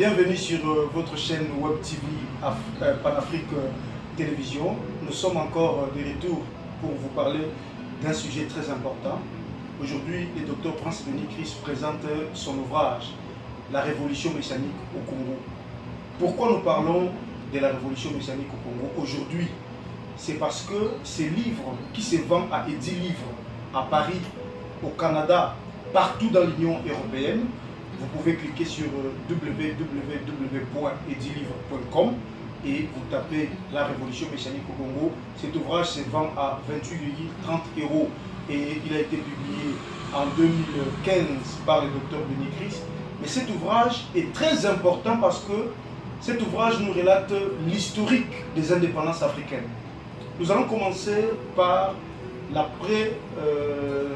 Bienvenue sur votre chaîne Web TV Panafrique Télévision. Nous sommes encore de retour pour vous parler d'un sujet très important. Aujourd'hui, le docteur Prince Denis Christ présente son ouvrage « La révolution messianique au Congo ». Pourquoi nous parlons de la révolution messianique au Congo aujourd'hui? C'est parce que ces livres qui se vendent à Edilivre, à Paris, au Canada, partout dans l'Union européenne, vous pouvez cliquer sur www.edilivre.com et vous tapez la révolution messianique au Congo. Cet ouvrage se vend à 28,30 € et il a été publié en 2015 par le docteur Denis Christ. Mais cet ouvrage est très important parce que cet ouvrage nous relate l'historique des indépendances africaines. Nous allons commencer par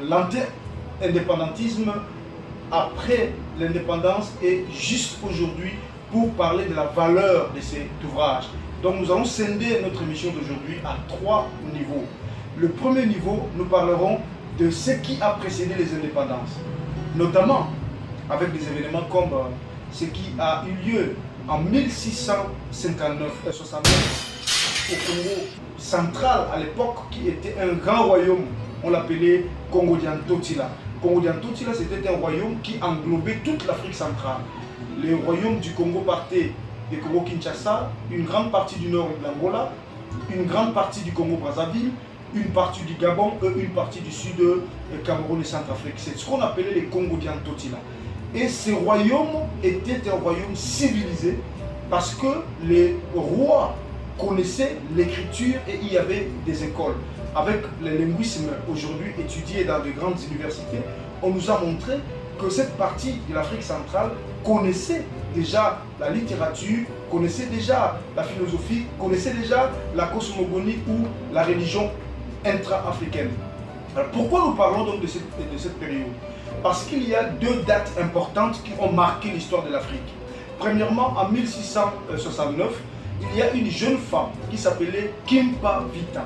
l'anti-indépendantisme après l'indépendance et juste aujourd'hui pour parler de la valeur de cet ouvrage. Donc nous allons scinder notre émission d'aujourd'hui à 3 niveaux. Le premier niveau, nous parlerons de ce qui a précédé les indépendances, notamment avec des événements comme ce qui a eu lieu en 1659-69 au Congo central à l'époque, qui était un grand royaume. On l'appelait Congo-Diantotila. Congo-Diantotila, c'était un royaume qui englobait toute l'Afrique centrale. Les royaumes du Congo partaient du Congo-Kinshasa, une grande partie du nord de l'Angola, une grande partie du Congo-Brazzaville, une partie du Gabon et une partie du sud de Cameroun et Centrafrique. C'est ce qu'on appelait les Congo-Diantotila. Et ces royaumes étaient un royaume civilisé parce que les rois connaissaient l'écriture et il y avait des écoles. Avec le linguisme aujourd'hui étudié dans de grandes universités, on nous a montré que cette partie de l'Afrique centrale connaissait déjà la littérature, connaissait déjà la philosophie, connaissait déjà la cosmogonie ou la religion intra-africaine. Pourquoi nous parlons donc de cette période? Parce qu'il y a 2 dates importantes qui ont marqué l'histoire de l'Afrique. Premièrement, en 1669, il y a une jeune femme qui s'appelait Kimpa Vita.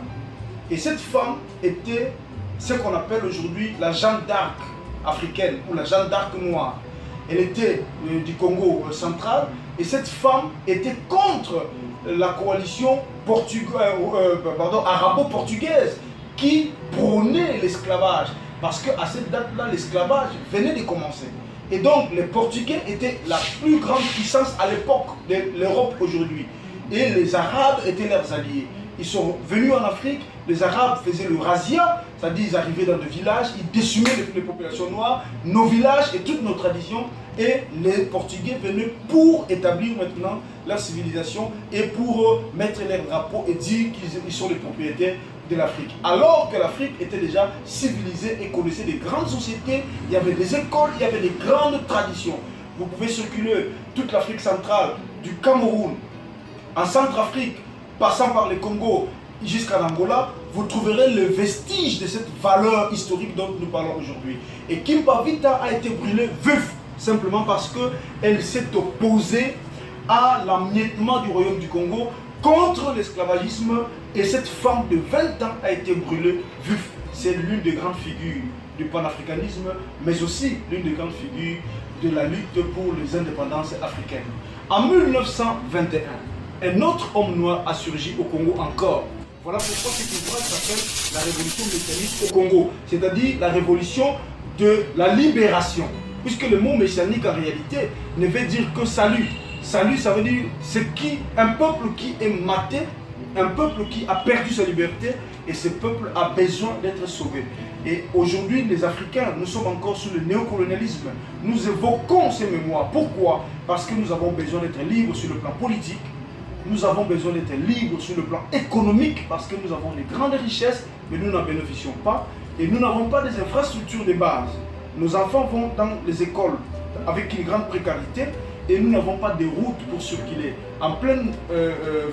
Et cette femme était ce qu'on appelle aujourd'hui la Jeanne d'Arc africaine ou la Jeanne d'Arc noire. Elle était du Congo central et cette femme était contre la coalition arabo-portugaise qui prônait l'esclavage. Parce qu'à cette date-là, l'esclavage venait de commencer. Et donc, les Portugais étaient la plus grande puissance à l'époque de l'Europe aujourd'hui. Et les Arabes étaient leurs alliés. Ils sont venus en Afrique, les Arabes faisaient le razzia, c'est-à-dire ils arrivaient dans des villages, ils décimaient les populations noires, nos villages et toutes nos traditions. Et les Portugais venaient pour établir maintenant leur civilisation et pour mettre leurs drapeaux et dire qu'ils sont les propriétaires de l'Afrique. Alors que l'Afrique était déjà civilisée et connaissait des grandes sociétés, il y avait des écoles, il y avait des grandes traditions. Vous pouvez circuler toute l'Afrique centrale, du Cameroun, en Centrafrique, passant par le Congo jusqu'à l'Angola, vous trouverez le vestige de cette valeur historique dont nous parlons aujourd'hui. Et Kimpa Vita a été brûlée veuf, simplement parce qu'elle s'est opposée à l'emmiettement du royaume du Congo contre l'esclavagisme, et cette femme de 20 ans a été brûlée veuf. C'est l'une des grandes figures du panafricanisme, mais aussi l'une des grandes figures de la lutte pour les indépendances africaines. En 1921, un autre homme noir a surgi au Congo encore. Voilà pourquoi cet ouvrage s'appelle la révolution messianique au Congo, c'est-à-dire la révolution de la libération. Puisque le mot messianique en réalité ne veut dire que salut. Salut, ça veut dire un peuple qui est maté, un peuple qui a perdu sa liberté, et ce peuple a besoin d'être sauvé. Et aujourd'hui, les Africains, nous sommes encore sous le néocolonialisme. Nous évoquons ces mémoires. Pourquoi? Parce que nous avons besoin d'être libres sur le plan politique. Nous avons besoin d'être libres sur le plan économique parce que nous avons des grandes richesses, mais nous n'en bénéficions pas. Et nous n'avons pas des infrastructures de base. Nos enfants vont dans les écoles avec une grande précarité et nous n'avons pas de routes pour circuler. En pleine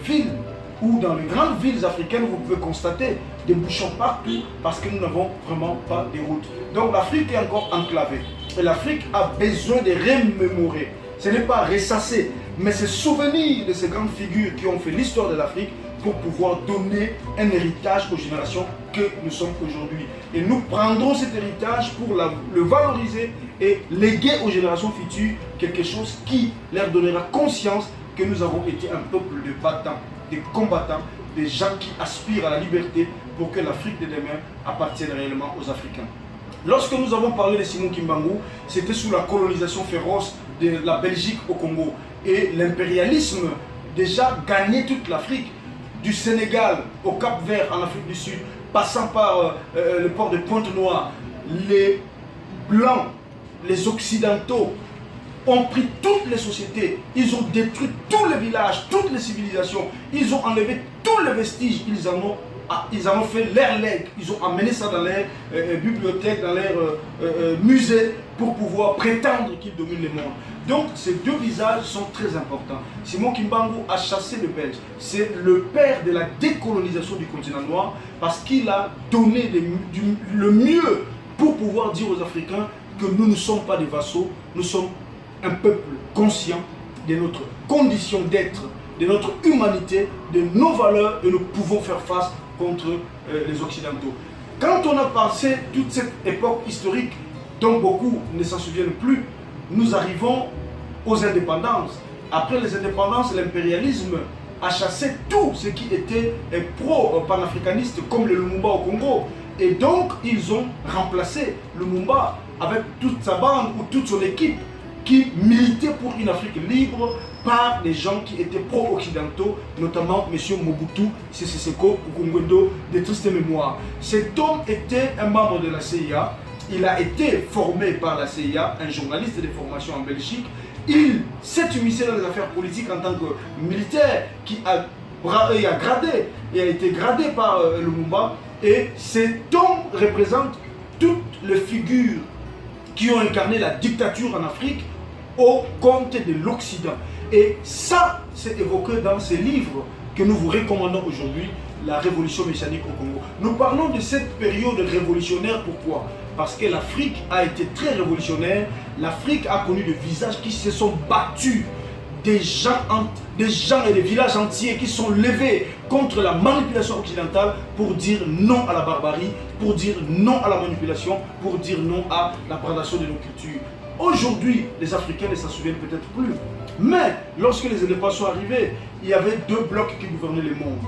ville ou dans les grandes villes africaines, vous pouvez constater des bouchons partout parce que nous n'avons vraiment pas de routes. Donc l'Afrique est encore enclavée. Et l'Afrique a besoin de remémorer. Ce n'est pas ressasser mais se souvenir de ces grandes figures qui ont fait l'histoire de l'Afrique pour pouvoir donner un héritage aux générations que nous sommes aujourd'hui. Et nous prendrons cet héritage pour le valoriser et léguer aux générations futures quelque chose qui leur donnera conscience que nous avons été un peuple de battants, de combattants, des gens qui aspirent à la liberté pour que l'Afrique de demain appartienne réellement aux Africains. Lorsque nous avons parlé de Simon Kimbangu, c'était sous la colonisation féroce de la Belgique au Congo. Et l'impérialisme déjà gagnait toute l'Afrique, du Sénégal au Cap-Vert en Afrique du Sud, passant par le port de Pointe-Noire. Les Blancs, les Occidentaux ont pris toutes les sociétés, ils ont détruit tous les villages, toutes les civilisations, ils ont enlevé tous les vestiges, ils en ont fait leur legs, ils ont amené ça dans leurs bibliothèques, dans leurs musées pour pouvoir prétendre qu'ils dominent le monde. Donc ces deux visages sont très importants. Simon Kimbangu a chassé le Belge. C'est le père de la décolonisation du continent noir parce qu'il a donné le mieux pour pouvoir dire aux Africains que nous ne sommes pas des vassaux, nous sommes un peuple conscient de notre condition d'être, de notre humanité, de nos valeurs et nous pouvons faire face contre les Occidentaux. Quand on a passé toute cette époque historique dont beaucoup ne s'en souviennent plus, nous arrivons aux indépendances. Après les indépendances, l'impérialisme a chassé tout ce qui était pro-panafricaniste comme le Lumumba au Congo. Et donc, ils ont remplacé Lumumba avec toute sa bande ou toute son équipe qui militait pour une Afrique libre par des gens qui étaient pro-occidentaux, notamment M. Mobutu Sese Seko Ngwendo de triste mémoire. Cet homme était un membre de la CIA. Il a été formé par la CIA, un journaliste de formation en Belgique. Il s'est immiscé dans les affaires politiques en tant que militaire qui a gradé et a été gradé par Lumumba. Et cet homme représente toutes les figures qui ont incarné la dictature en Afrique au compte de l'Occident. Et ça, c'est évoqué dans ces livres que nous vous recommandons aujourd'hui, la révolution messianique au Congo. Nous parlons de cette période révolutionnaire, pourquoi? Parce que l'Afrique a été très révolutionnaire. L'Afrique a connu des visages qui se sont battus, des gens et des villages entiers qui sont levés contre la manipulation occidentale pour dire non à la barbarie, pour dire non à la manipulation, pour dire non à la prédation de nos cultures. Aujourd'hui, les Africains ne s'en souviennent peut-être plus. Mais lorsque les indépendances sont arrivées, il y avait deux blocs qui gouvernaient le monde.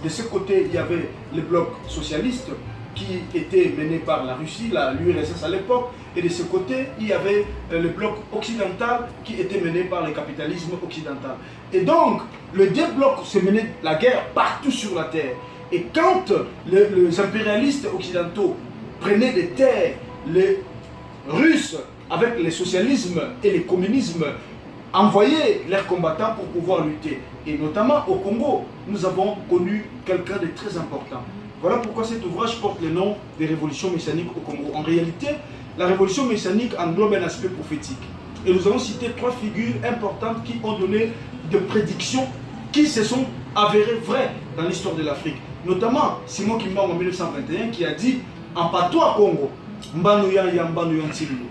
De ce côté, il y avait le bloc socialiste qui était mené par la Russie, l'URSS à l'époque. Et de ce côté, il y avait le bloc occidental qui était mené par le capitalisme occidental. Et donc, les deux blocs se menaient la guerre partout sur la terre. Et quand les impérialistes occidentaux prenaient des terres, les Russes, avec le socialisme et le communisme, envoyaient leurs combattants pour pouvoir lutter. Et notamment au Congo, nous avons connu quelqu'un de très important. Voilà pourquoi cet ouvrage porte le nom des révolutions messianiques au Congo. En réalité, la révolution messianique englobe un aspect prophétique. Et nous allons citer trois figures importantes qui ont donné des prédictions qui se sont avérées vraies dans l'histoire de l'Afrique. Notamment Simon Kimbangu en 1921 qui a dit en patois Congo,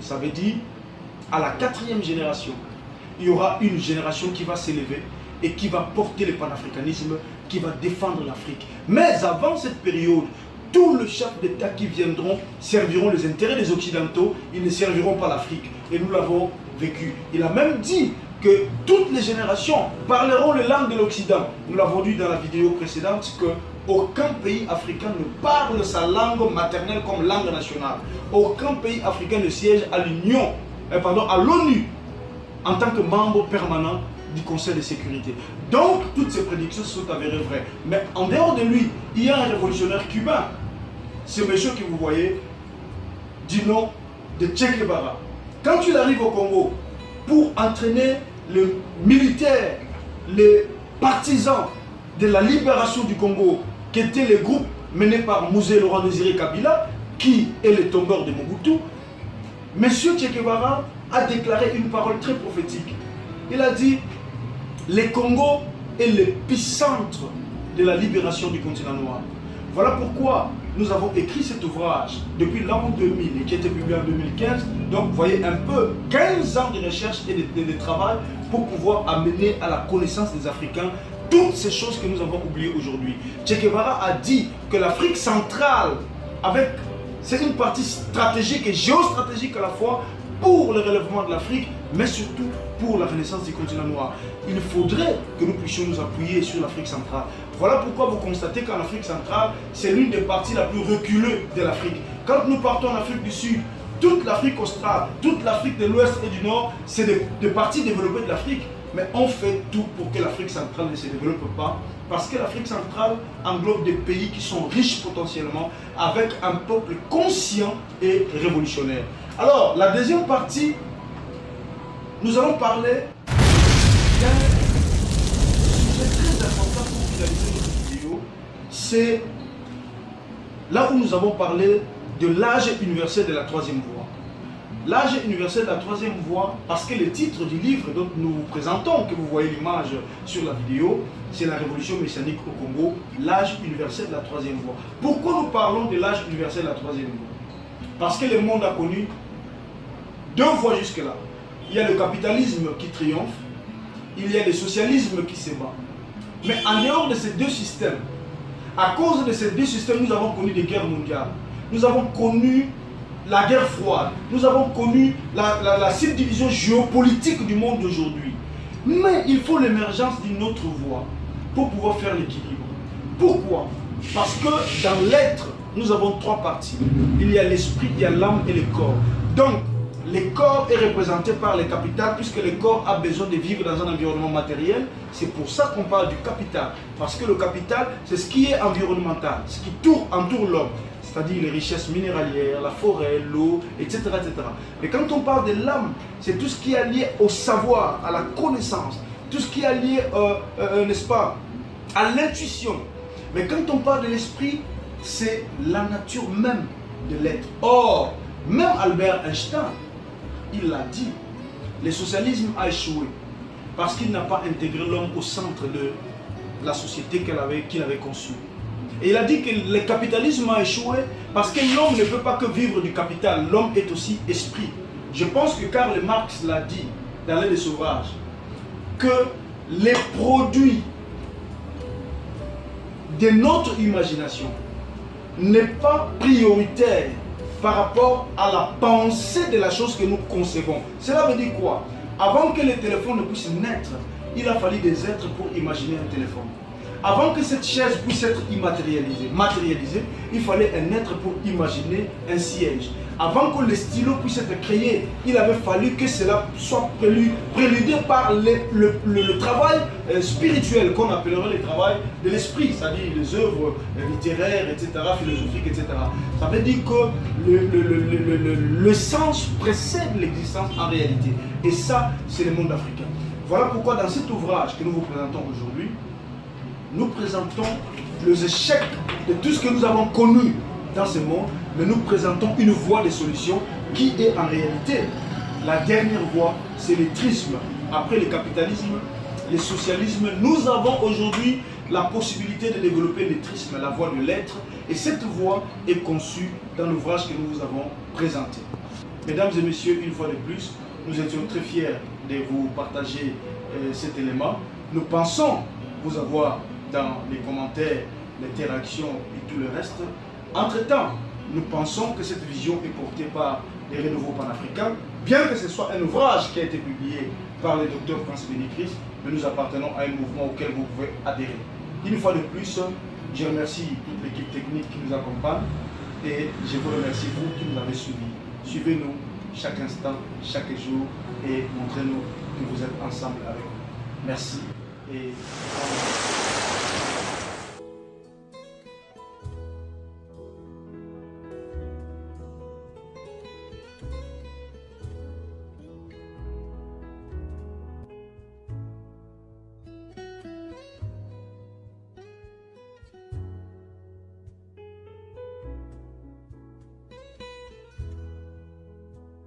ça veut dire à la 4e génération, il y aura une génération qui va s'élever et qui va porter le panafricanisme, qui va défendre l'Afrique. Mais avant cette période, tous les chefs d'État qui viendront serviront les intérêts des Occidentaux, ils ne serviront pas l'Afrique. Et nous l'avons vécu. Il a même dit que toutes les générations parleront les langues de l'Occident. Nous l'avons dit dans la vidéo précédente que aucun pays africain ne parle sa langue maternelle comme langue nationale. Aucun pays africain ne siège à l'ONU en tant que membre permanent du Conseil de sécurité. Donc, toutes ces prédictions sont avérées vraies. Mais en dehors de lui, il y a un révolutionnaire cubain. Ce monsieur que vous voyez, du nom de Che Guevara. Quand il arrive au Congo, pour entraîner les militaires, les partisans de la libération du Congo, qui étaient les groupes menés par Mouzé Laurent Désiré Kabila, qui est le tombeur de Mobutu, monsieur Che Guevara a déclaré une parole très prophétique. Il a dit: le Congo est l'épicentre de la libération du continent noir. Voilà pourquoi nous avons écrit cet ouvrage depuis l'an 2000 et qui a été publié en 2015. Donc vous voyez un peu 15 ans de recherche et de travail pour pouvoir amener à la connaissance des Africains toutes ces choses que nous avons oubliées aujourd'hui. Che Guevara a dit que l'Afrique centrale, c'est une partie stratégique et géostratégique à la fois pour le relèvement de l'Afrique, mais surtout pour la renaissance du continent noir. Il faudrait que nous puissions nous appuyer sur l'Afrique centrale. Voilà pourquoi vous constatez qu'en Afrique centrale, c'est l'une des parties la plus reculée de l'Afrique. Quand nous partons en Afrique du Sud, toute l'Afrique australe, toute l'Afrique de l'Ouest et du Nord, c'est des parties développées de l'Afrique. Mais on fait tout pour que l'Afrique centrale ne se développe pas, parce que l'Afrique centrale englobe des pays qui sont riches potentiellement, avec un peuple conscient et révolutionnaire. Alors, la deuxième partie, nous allons parler d'un sujet très important pour finaliser notre vidéo. C'est là où nous avons parlé de l'âge universel de la troisième voie. L'âge universel de la troisième voie, parce que le titre du livre dont nous vous présentons, que vous voyez l'image sur la vidéo, c'est la révolution messianique au Congo, l'âge universel de la troisième voie. Pourquoi nous parlons de l'âge universel de la troisième voie? Parce que le monde a connu deux voies jusque-là. Il y a le capitalisme qui triomphe, il y a le socialisme qui se bat. Mais en dehors de ces deux systèmes, à cause de ces deux systèmes, nous avons connu des guerres mondiales. Nous avons connu la guerre froide. Nous avons connu la subdivision géopolitique du monde d'aujourd'hui. Mais il faut l'émergence d'une autre voie pour pouvoir faire l'équilibre. Pourquoi? Parce que dans l'être, nous avons trois parties. Il y a l'esprit, il y a l'âme et le corps. Donc, le corps est représenté par le capital, puisque le corps a besoin de vivre dans un environnement matériel. C'est pour ça qu'on parle du capital. Parce que le capital, c'est ce qui est environnemental, ce qui entoure l'homme. C'est-à-dire les richesses minéralières, la forêt, l'eau, etc., etc. Mais quand on parle de l'âme, c'est tout ce qui est lié au savoir, à la connaissance, tout ce qui est lié, n'est-ce pas, à l'intuition. Mais quand on parle de l'esprit, c'est la nature même de l'être. Or, même Albert Einstein, il l'a dit, le socialisme a échoué parce qu'il n'a pas intégré l'homme au centre de la société qu'il avait conçue. Et il a dit que le capitalisme a échoué parce que l'homme ne peut pas que vivre du capital. L'homme est aussi esprit. Je pense que Karl Marx l'a dit dans l'un des Sauvrages, que les produits de notre imagination n'est pas prioritaire par rapport à la pensée de la chose que nous concevons. Cela veut dire quoi? Avant que le téléphone ne puisse naître, il a fallu des êtres pour imaginer un téléphone. Avant que cette chaise puisse être matérialisée, il fallait un être pour imaginer un siège. Avant que le stylo puisse être créé, il avait fallu que cela soit préludé par le travail spirituel, qu'on appellerait le travail de l'esprit, c'est-à-dire les œuvres littéraires, etc., philosophiques, etc. Ça veut dire que le sens précède l'existence en réalité. Et ça, c'est le monde africain. Voilà pourquoi dans cet ouvrage que nous vous présentons aujourd'hui, nous présentons les échecs de tout ce que nous avons connu dans ce monde, mais nous présentons une voie de solution qui est en réalité la dernière voie, c'est l'elettrisme. Après le capitalisme, le socialisme, nous avons aujourd'hui la possibilité de développer l'elettrisme, la voie de l'être, et cette voie est conçue dans l'ouvrage que nous vous avons présenté. Mesdames et messieurs, une fois de plus, nous étions très fiers de vous partager cet élément. Nous pensons vous avoir dans les commentaires, l'interaction et tout le reste. Entre-temps, nous pensons que cette vision est portée par les Renouveaux panafricains, bien que ce soit un ouvrage qui a été publié par le docteur Francis Bénécris, mais nous appartenons à un mouvement auquel vous pouvez adhérer. Une fois de plus, je remercie toute l'équipe technique qui nous accompagne et je vous remercie vous qui nous avez suivis. Suivez-nous chaque instant, chaque jour et montrez-nous que vous êtes ensemble avec nous. Merci et